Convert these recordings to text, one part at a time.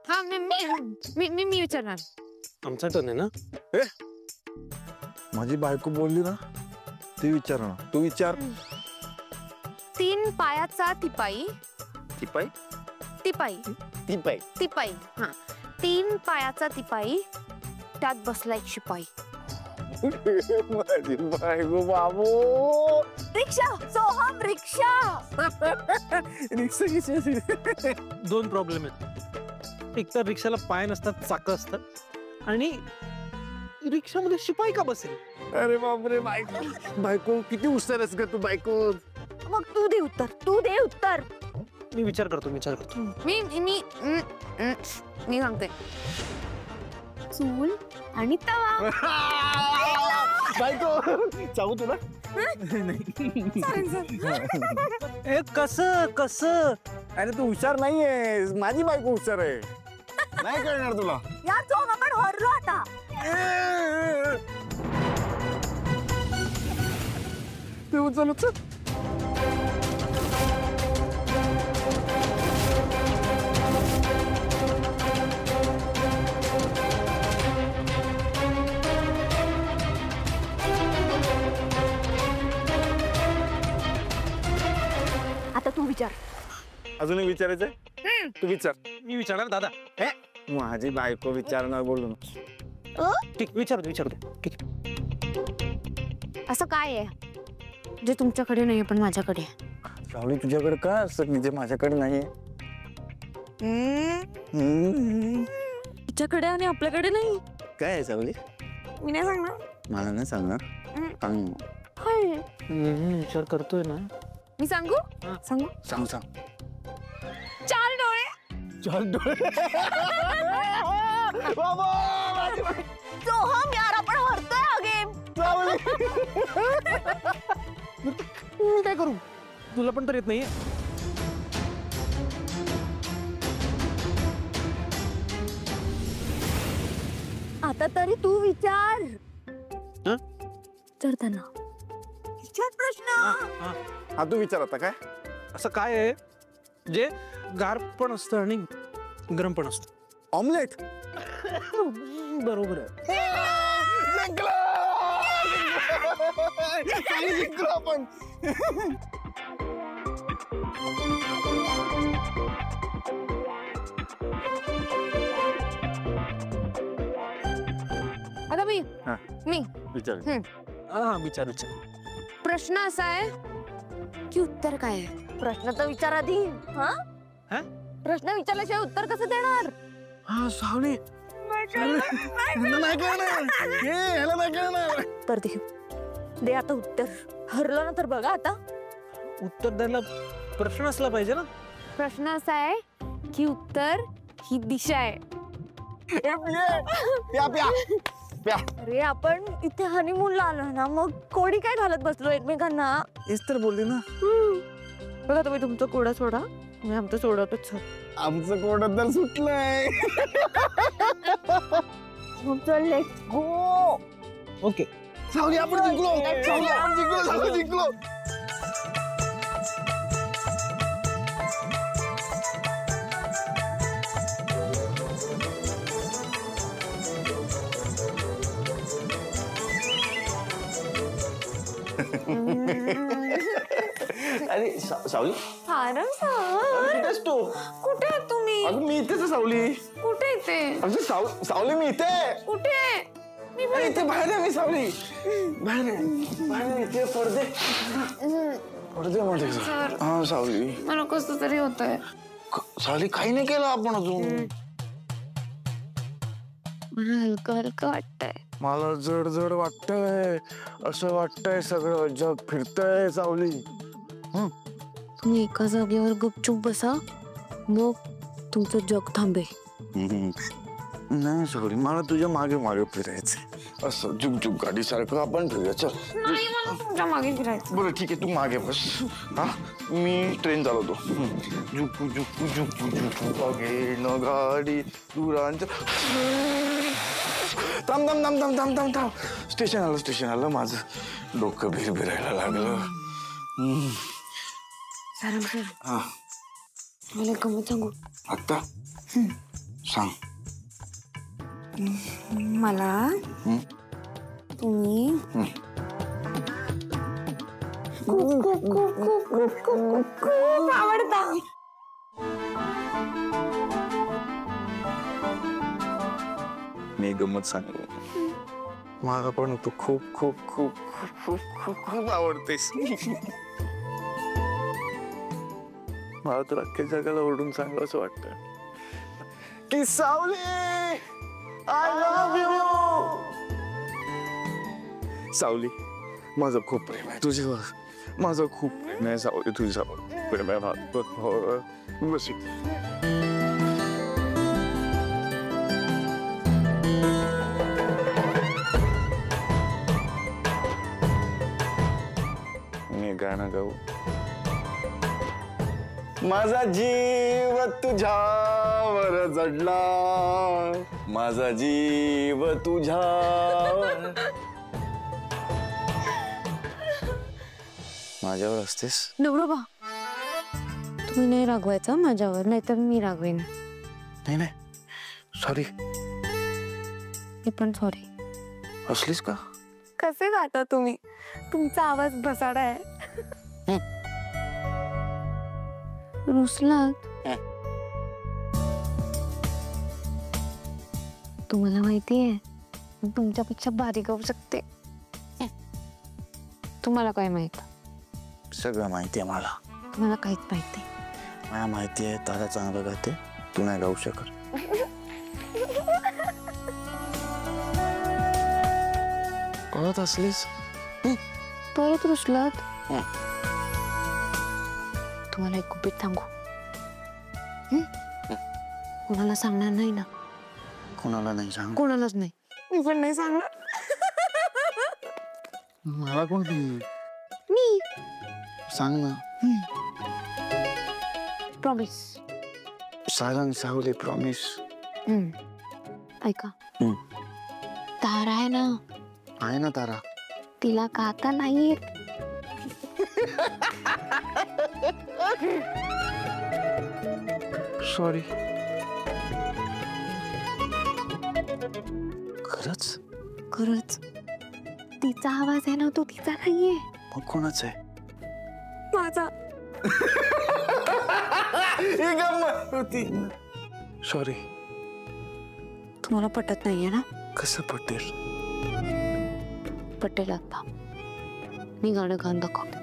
हा मी विचारणार. आमचा टर्न आहे ना. माझी बायको बोलली ना ती विचार ना. तू विचार. 3 पायाचा तिपाई. तिपाई तिपाई तिपाई तिपाई. हा 3 पायाचा तिपाई, त्यात बसला एक शिपाई. माझी बायको बाबू. रिक्षा. सोहम रिक्षा. रिक्षा किती. 2 प्रॉब्लेम आहेत. एक तर रिक्षाला पाय नसतात, चाकं असतात, आणि रिक्षामध्ये शिपाई का बसेल? अरे बापरे बायको किती हुशार आहेस का तू बायको. मग तू दे उत्तर, तू दे उत्तर. मी विचार करतो. मी मी मी सांगते. चूल आणि तवा. बायको चावू तुला. कसं अरे तू हुशार नाहीये. माझी बायको हुशार आहे. नाही कळणार तुला. यार जो आपण हरलो आता. ते उचल. आता तू विचार. अजून विचारायचंय. तू विचार. मी विचारणार दादा. माझी बायको विचारणार बोलू ना. ठीक विचारतो. ठीक. असं काय आहे जे तुमच्याकडे नाही पण माझ्याकडे आहे? सावली तुझ्याकडे काय असतं जे माझ्याकडे नाहीये? तिच्याकडे आणि आपल्याकडे नाही. काय आहे सावली? मी नाही सांगणार. मला नाही सांगणार. विचार करतोय ना. मी सांगू. सांग. 4 डोळे. 4 डोळे. सोहम यार आपण हरतोय हा गेम. मी काय करू? तुला पण तर येत नाहीये. आता तरी तू विचार. तर त्यांना विचार प्रश्न. हा तू विचार आता. काय असं काय आहे जे गार पण असतं आणि गरम पण असतं? ऑमलेट. बरोबर आहे. जिंकलो आपण. आता मी विचार. विचार. प्रश्न असा आहे की उत्तर काय आहे? प्रश्न तर विचार आधी. प्रश्न विचारल्याशिवाय उत्तर कसं देणार? सावली तर दे आता उत्तर. हरलो ना तर बघा आता. उत्तर द्यायला प्रश्न असला पाहिजे ना. प्रश्न असा आहे की उत्तर ही दिशा आहे. अरे आपण इथे हनीमूनला आलो ना, मग कोडी काय घालत बसलो एकमेकांना. हेच तर बोलली ना. बघा तुम्ही तुमचं कोडा सोडा, मी आमचं सोडतच. आमचं कोड तर सुटलंय. Let's go. ओके. सावली आपण जिंकलो. अरे सावली कुठेस तू? कुठे आहे तुम्ही? अगं मी इथेच आहे सावली. कुठे येते? अगं सावली मी इथे. कुठे? मी अरे इथे बाहेर आहे. मी सावली बाहेर इथे पडदे मध्ये. हा सावली मला कसं तरी होतंय. सावली काही नाही केलं आपण अजून. मला हलकं हलकं वाटतंय. मला जड जड वाटतंय. असं वाटतंय सगळं जग फिरतंय सावली. तुम्ही एका जागेवर गुपचूप बसा, मग तुमचं जग थांबे. नाही सॉरी, मला तुझ्या मागे मागे फिरायचंय. असं जुक जुक गाडी सारखं आपण फिरूया. चल. नाही मला तुमच्या मागे फिरायचं. बरं ठीक आहे, तू मागे बस. हा मी ट्रेन चालवतो. झुकू झुकू झुकू झुकू मागे न गाडी दुरांच्या. थांब थांब थांब थांब थांब थांब थांब. स्टेशन आलं माझं डोकं भिरभिरायला लागलं. सारंग सर, हा मला गमत सांगू. आता सांग. मला तुम्ही खूप आवडता. मी गमत सांगू. मला पण तू खूप खूप खूप खूप खूप खूप खूप आवडतेस. मला तर अख्ख्या जगाला ओरडून सांगावं असं वाटतं की सावली आय लव्ह यू. सावली माझं खूप प्रेम आहे तुझ्यावर. माझं खूप प्रेम आहे सावली तुझ्यावर. प्रेम आहे. बस मी गाणं गाऊ. माझा जीव तुझ्यावर जडला. माझा जीव तुझ्यावर. माझ्यावर असतेस नवरोबा. तुम्ही नाही रागवायचं माझ्यावर, नाहीतर मी रागवेन. नाही नाही सॉरी. मी पण सॉरी. असलीस का? कसे गाता तुम्ही? तुमचा आवाज बसाडा आहे. रुसलात. तुम्हाला माहितीये मी तुमच्यापेक्षा बारीक गाऊ शकते. तुम्हाला काय माहित? सगळं माहितीये मला. तुम्हाला काहीच माहित नाही. मला माहितीये तारा चांगलं गाते. तू नाही गाऊ शकत. कळत असलीस परत रुसलात. तुम्हाला एक गुपित सांगू. कोणाला सांगणार नाही ना? कोणाला नाही सांग. कोणालाच नाही. मी पण नाही सांगणार. मला कोण मी सांग ना. प्रॉमिस. सांग सावली प्रॉमिस. ऐका. तारा आहे ना. आहे ना तारा. तिला गाता नाही येत. सॉरी. खरंच खरंच तिचा आवाज आहे ना, तो तिचा नाहीये. मग कोणाच आहे? माझा. सॉरी. तुम्हाला पटत नाहीये ना? कसं पटेल? पटेल आता. मी गाणं गाऊन दाखवते.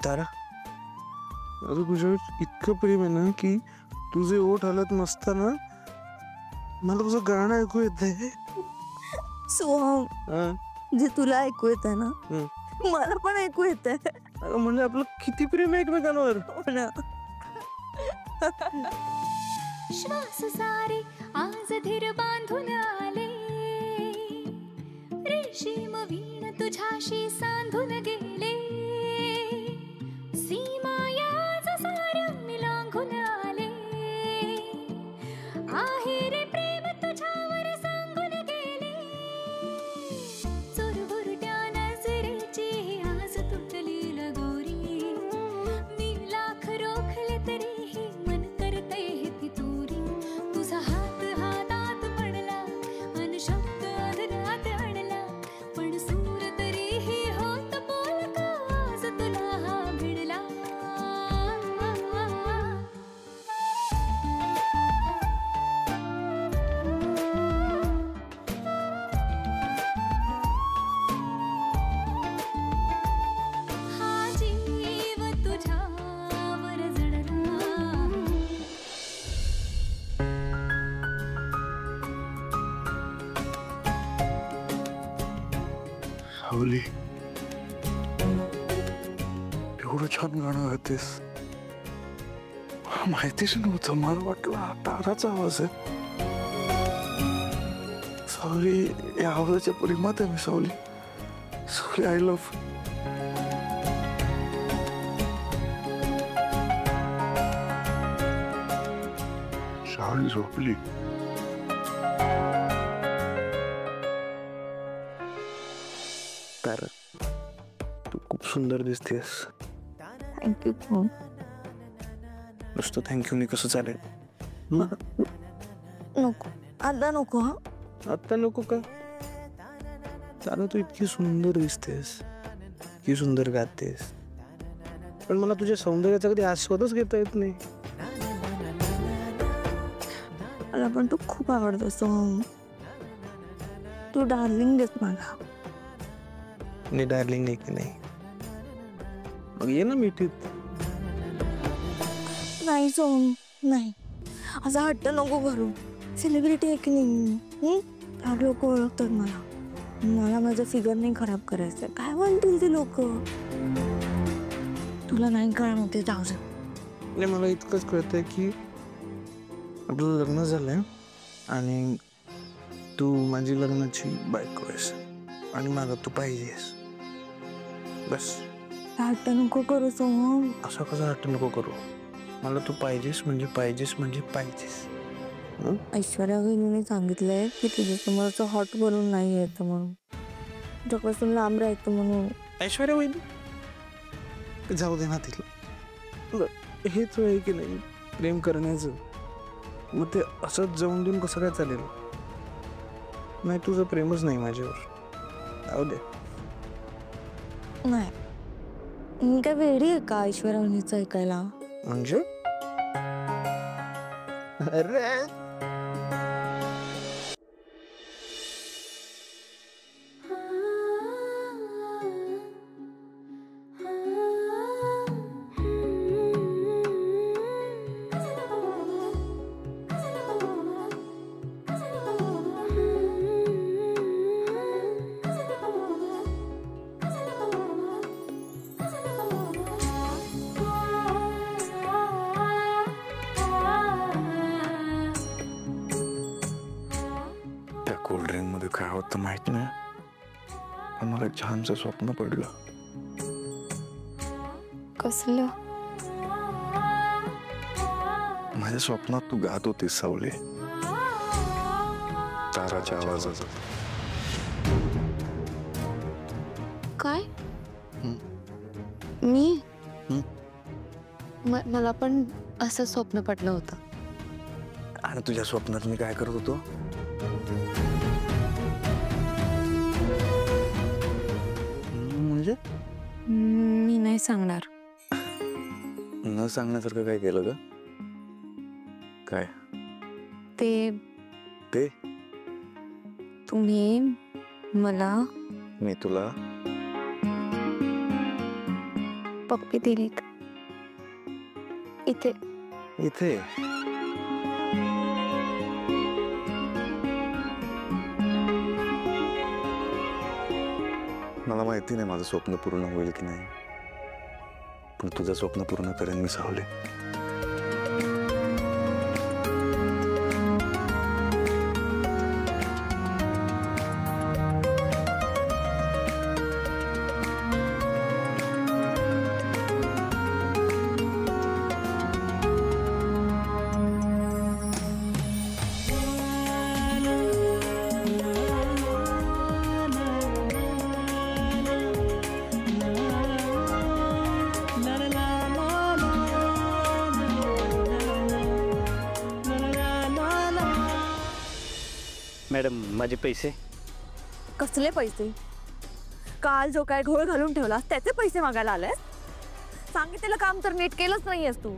तारा, अरे तुझ्यावर इतकं प्रेम आहे ना की तुझे ओठ हलत नसताना मला तुझं गाणं ऐकू येतंय. सोहम, जे तुला ऐकू येतंय ना, मला पण ऐकू येतंय. म्हणजे आपलं किती प्रेम आहे एकमेकांवर. श्वास सारे आज धीर बांधून आले. रेशीम वीण तुझ्याशी सांधून गेले. सीमा याच साऱ्या मिलांघून आले. आहे रे प्रेम तुझ्यावर सांगून गेले. चोरबुरट्या नजरेची आज तुटली लगोरी. मी लाख रोखले तरीही मन करते हे फितुरी. तुझा हात हातात पडला अन शब्द अधरात अडला. पण सूर तरीही होत बोल सावली, एवढं छान गाणं गातेस, माहितीच नव्हतं. मला वाटलं हा ताराचा आवाज आहे. सावली, या आवाजाच्या प्रेमात आहे मी. सावली, सावली, आय लव्ह. सावली झोपली. तारा, तू खूप सुंदर दिसतेस. थँक्यू. नुसतं थँक्यू नाही कसं चालेल? नको, आता नको. हा, आता नको का? तारा, तू इतकी सुंदर दिसतेस, इतकी सुंदर गातेस, पण मला तुझ्या सौंदर्याचा कधी आस्वादच घेता येत नाही. मला पण तू खूप आवडतो सोहम. तू डार्लिंग आहेस माझा. आणि डार्लिंग नाही की नाही? मग ये ना मिठीत. नाही सोहम, नाही. असा हट्ट नको करू. सेलिब्रिटी आहे की नाही? लोक ओळखतात मला. मला माझं फिगर नाही खराब करायचं. काय म्हणतील ते लोक? तुला नाही कळणार ते, जाऊ दे. आणि मला इतकंच कळतंय की आपलं लग्न झालंय आणि तू माझी लग्नाची बायको आहेस आणि मला तू पाहिजेस. बस. हट्ट नको करू सोहम. असं कसं हट्ट नको करू? मला तू पाहिजेस म्हणजे पाहिजेस म्हणजे पाहिजेस. ऐश्वर्या वहिनीने सांगितलंय की तुझ्या समोरचं हॉट बनून नाही येतं म्हणून, तुझ्यापासून लांब राहायचं म्हणून. ऐश्वर्या वहिनी जाऊ दे ना तिला. हेच आहे की नाही प्रेम करण्याचं? मग ते असंच जाऊन देऊन कसं काय चालेल? नाही, तुझं प्रेमच नाही माझ्यावर. जाऊ दे. नाही, मी काय वेडी आहे का ऐश्वर्या वहिनीचं ऐकायला? म्हणजे अरे कोल्ड्रिंक मध्ये काय होतं माहित नाही, पण मला एक छानसं स्वप्न पडलं. कसलं? माझ्या स्वप्नात तू गात होतीस सावली, ताराच्या आवाजात. काय? मी मला पण असं स्वप्न पडलं होतं. आणि तुझ्या स्वप्नात मी काय करत होतो? म्हणजे मी नाही सांगणार. न सांगण्यासारखं काय केलं का? काय ते तुम्ही मला मी तुला पप्पी दिलीत इथे. इथे मला माहिती नाही माझं स्वप्न पूर्ण होईल की नाही, पण तुझं स्वप्न पूर्ण करेन मी सावली. मॅडम माझे पैसे. कसले पैसे? काल जो काय घोळ घालून ठेवलास त्याचे पैसे मागायला आलेस? सांगितलेलं काम तर नीट केलंच नाहीयेस तू.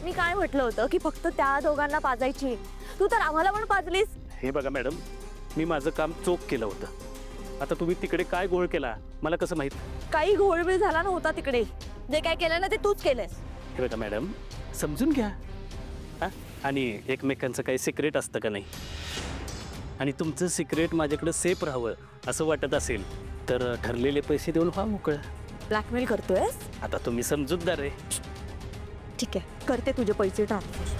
मी काय म्हटलं होतं की फक्त त्या दोघांना पाजायची, तू तर आम्हाला पण पाजलीस. हे बघा मॅडम, मी माझं काम चोख केलं होतं. आता तुम्ही तिकडे काय घोळ केला मला कसं माहित? काही घोळबीळ झाला नव्हता तिकडे. जे काय केलं ना ते तूच केलंस. हे बघा मॅडम, समजून घ्या. आणि एकमेकांचं काही सिक्रेट असतं का नाही? आणि तुमचं सिक्रेट माझ्याकडे सेफ राहावं असं वाटत असेल तर ठरलेले पैसे देऊन व्हा मोकळं. ब्लॅकमेल करतोयस? आता तुम्ही समजूतदार आहे. ठीक आहे, करते तुझे पैसे ट्रान्सफर.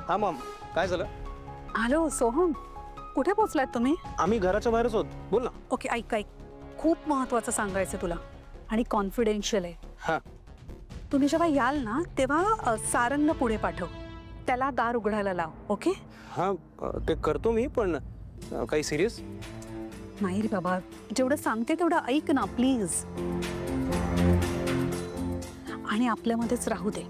हा मॉम, काय झालं? हॅलो सोहम, कुठे पोचलात तुम्ही? आम्ही घराच्या बाहेरच होत. बोल ना. ओके, ऐक ऐक, खूप महत्त्वाचं सांगायचं तुला आणि कॉन्फिडेन्शियल आहे. हा. तुम्ही जेव्हा याल ना तेव्हा सारंगला पुढे पाठव, त्याला दार उघडायला लाव. ओके? हा, ते करतो मी, पण काही सिरियस? नाही रे बाबा, जेवढं सांगते तेवढं ऐक ना प्लीज. आणि आपल्यामध्येच राहू दे.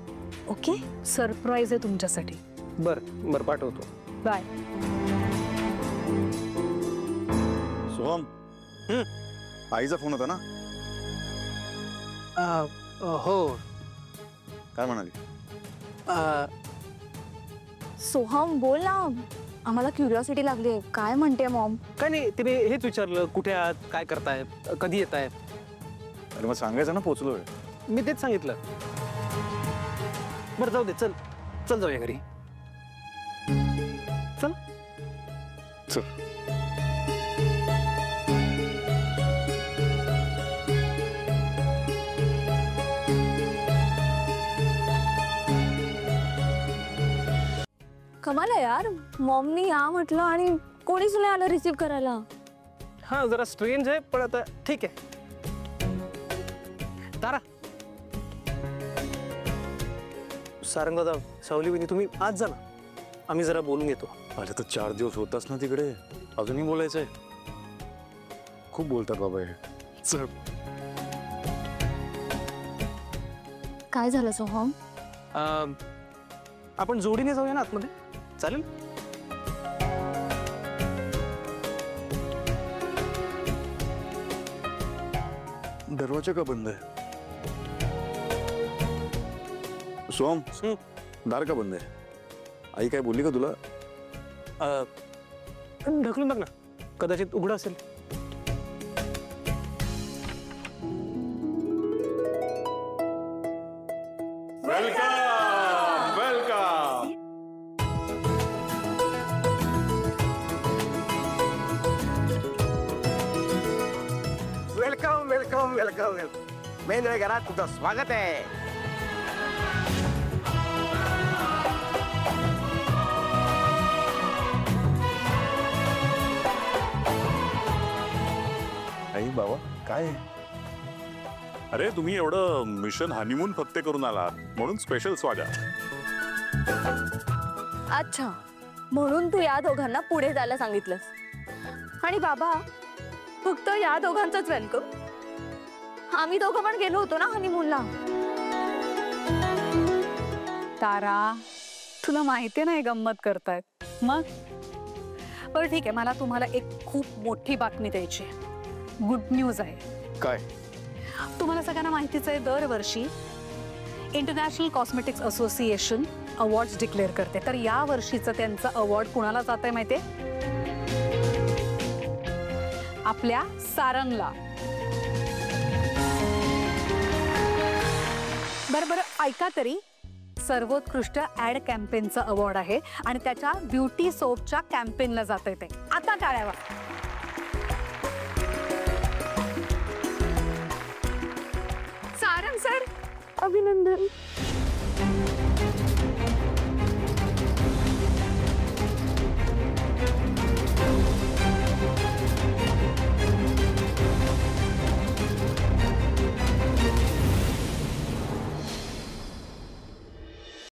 ओके? सरप्राईज आहे तुमच्यासाठी. बरं बरं, पाठवतो. बाय. सोहम, आईचा फोन होता ना? हो. काय म्हणाली? सोहम बोल ना, आम्हाला क्युरिओसिटी लागली. काय म्हणते मॉम? काय नाही, तिने हेच विचारलं, कुठे आहात, काय करताय, कधी येत आहे. अरे मग सांगायचं ना पोचलोय. मी तेच सांगितलं. बरं जाऊ दे, चल चल जाऊया घरी. चल चल. कमाल आहे यार, मॉमनी या म्हटलं आणि कोणीच नाही आलं रिसीव्ह करायला. हा, जरा स्ट्रेंज आहे, पण आता ठीक आहे. तारा, सारंगदा, सावली वहिनी, तुम्ही आज जा ना, आम्ही जरा बोलून येतो. अरे तर 4 दिवस होतास ना तिकडे, अजूनही बोलायचंय? खूप बोलतात बाबा हे. चल. काय झालं सोहम? आपण जोडीने जाऊया ना आतमध्ये, चालेल? दरवाजा का बंद आहे? सोहम, दार का बंद आहे? आई काय बोलली का तुला? ढकलून बघ ना, कदाचित उघडं असेल. Welcome welcome welcome welcome. Mendale घरात तुझं स्वागत आहे. आई बाबा काय? अरे तुम्ही एवढं मिशन हनीमून फक्त करून आलात म्हणून स्पेशल स्वागत. अच्छा, म्हणून तू या दोघांना पुढे जायला सांगितलंस. आणि बाबा, फक्त या दोघांचंच वेलकम? आम्ही दोघं पण गेलो होतो ना हनीमूनला. तारा, तुला माहितीये ना हे गंमत करतायत. मग बरं ठीक आहे, मला तुम्हाला एक खूप मोठी बातमी द्यायची आहे. गुड न्यूज आहे. काय? तुम्हाला सगळ्यांना माहितीच आहे, दरवर्षी international cosmetics association awards declare करते. तर या वर्षीचं त्यांचं अवॉर्ड कुणाला जात आहे माहितीये? आपल्या सारंगला. बरं ऐका तरी, सर्वोत्कृष्ट ऍड कॅम्पेनचा अवॉर्ड आहे आणि त्याच्या ब्युटी सोपच्या कॅम्पेनला जात आहे ते. आता टाळ्यावा. सारंग सर, अभिनंदन.